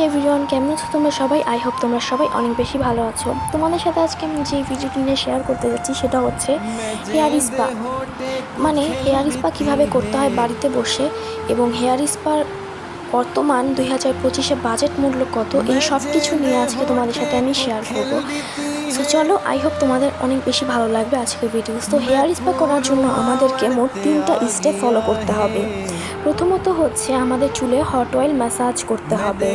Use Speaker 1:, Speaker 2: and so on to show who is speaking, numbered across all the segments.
Speaker 1: Everyone, কেমন আছো তোমরা সবাই? আই হোপ তোমরা সবাই অনেক বেশি ভালো আছো। তোমাদের সাথে আজকে আমি যে ভিডিওটি নিয়ে শেয়ার করতে যাচ্ছি সেটা হচ্ছে হেয়ার স্পা। মানে হেয়ার স্পা কীভাবে করতে হয় বাড়িতে বসে, এবং হেয়ার স্পার বর্তমান 2025-এ বাজেট মূল্য কত, এই সব কিছু নিয়ে আজকে তোমাদের সাথে আমি শেয়ার করব। সো চলো, আই হোপ তোমাদের অনেক বেশি ভালো লাগবে আজকের ভিডিও। তো হেয়ার স্পা করার জন্য আমাদেরকে মোট 3টা স্টেপ ফলো করতে হবে। প্রথমত হচ্ছে আমাদের চুলে হট অয়েল ম্যাসাজ করতে হবে,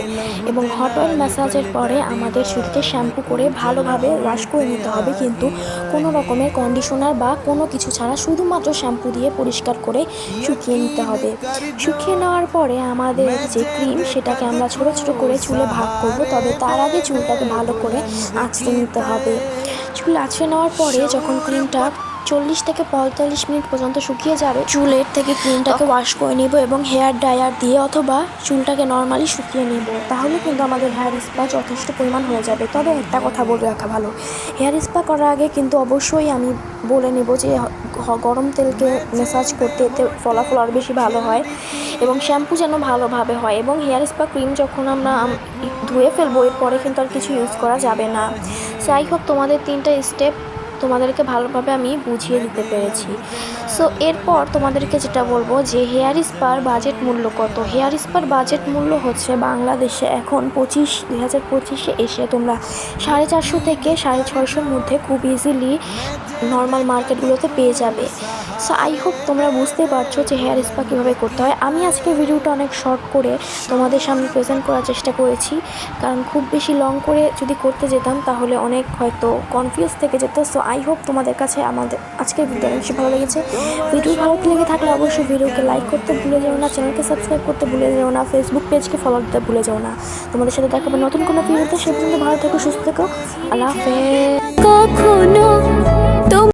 Speaker 1: এবং হট অয়েল ম্যাসাজের পরে আমাদের চুলকে শ্যাম্পু করে ভালোভাবে ওয়াশ করে নিতে হবে, কিন্তু কোনো রকমের কন্ডিশনার বা কোনো কিছু ছাড়া শুধুমাত্র শ্যাম্পু দিয়ে পরিষ্কার করে শুকিয়ে নিতে হবে। শুকিয়ে নেওয়ার পরে আমাদের যে ক্রিম, সেটাকে আমরা ছোটো ছোটো করে চুলে ভাগ করব, তবে তার আগে চুলটাকে ভালো করে আঁচড়ে নিতে হবে। চুল আঁচড়ে নেওয়ার পরে যখন ক্রিমটা 40 থেকে 45 মিনিট পর্যন্ত শুকিয়ে যাবে, চুলের থেকে ক্রিমটাকে ওয়াশ করে নেব এবং হেয়ার ড্রায়ার দিয়ে অথবা চুলটাকে নর্মালি শুকিয়ে নেব। তাহলে কিন্তু আমাদের হেয়ার স্পা যথেষ্ট পরিমাণ হয়ে যাবে। তবে একটা কথা বলে রাখা ভালো, হেয়ার স্পা করার আগে কিন্তু অবশ্যই আমি বলে নেব যে গরম তেলকে ম্যাসাজ করতে, এতে ফলাফল আরও বেশি ভালো হয়, এবং শ্যাম্পু যেন ভালোভাবে হয়। এবং হেয়ার স্পা ক্রিম যখন আমরা ধুয়ে ফেলবো, এরপরে কিন্তু আর কিছু ইউজ করা যাবে না। সো আই হোপ তোমাদের 3টা স্টেপ তোমাদেরকে ভালোভাবে আমি বুঝিয়ে দিতে পেরেছি। সো এরপর তোমাদেরকে যেটা বলবো যে হেয়ার স্পার বাজেট মূল্য কত। হেয়ার স্পার বাজেট মূল্য হচ্ছে বাংলাদেশে এখন 2025-এ এসে তোমরা 450 থেকে 650-র মধ্যে খুব ইজিলি নর্মাল মার্কেটগুলোতে পেয়ে যাবে। সো আই হোপ তোমরা বুঝতে পারছো যে হেয়ার স্পা কীভাবে করতে হয়। আমি আজকে ভিডিওটা অনেক শর্ট করে তোমাদের সামনে প্রেজেন্ট করার চেষ্টা করেছি, কারণ খুব বেশি লং করে যদি করতে যেতাম তাহলে অনেক হয়তো কনফিউজ থেকে যেত। সো আই হোপ তোমাদের কাছে আমাদের আজকের ভিডিও অনেক বেশি ভালো লেগেছে। ভিডিও ভালো লেগে থাকলে অবশ্যই ভিডিওকে লাইক করতে ভুলে যাও না, চ্যানেলকে সাবস্ক্রাইব করতে ভুলে যাও না, ফেসবুক পেজকে ফলো দিতে ভুলে যাও না। তোমাদের সাথে দেখাবো নতুন কোনো ভিডিওতে। সে পর্যন্ত ভালো থেকো, সুস্থ থেকো, আল্লাহ হাফেজ।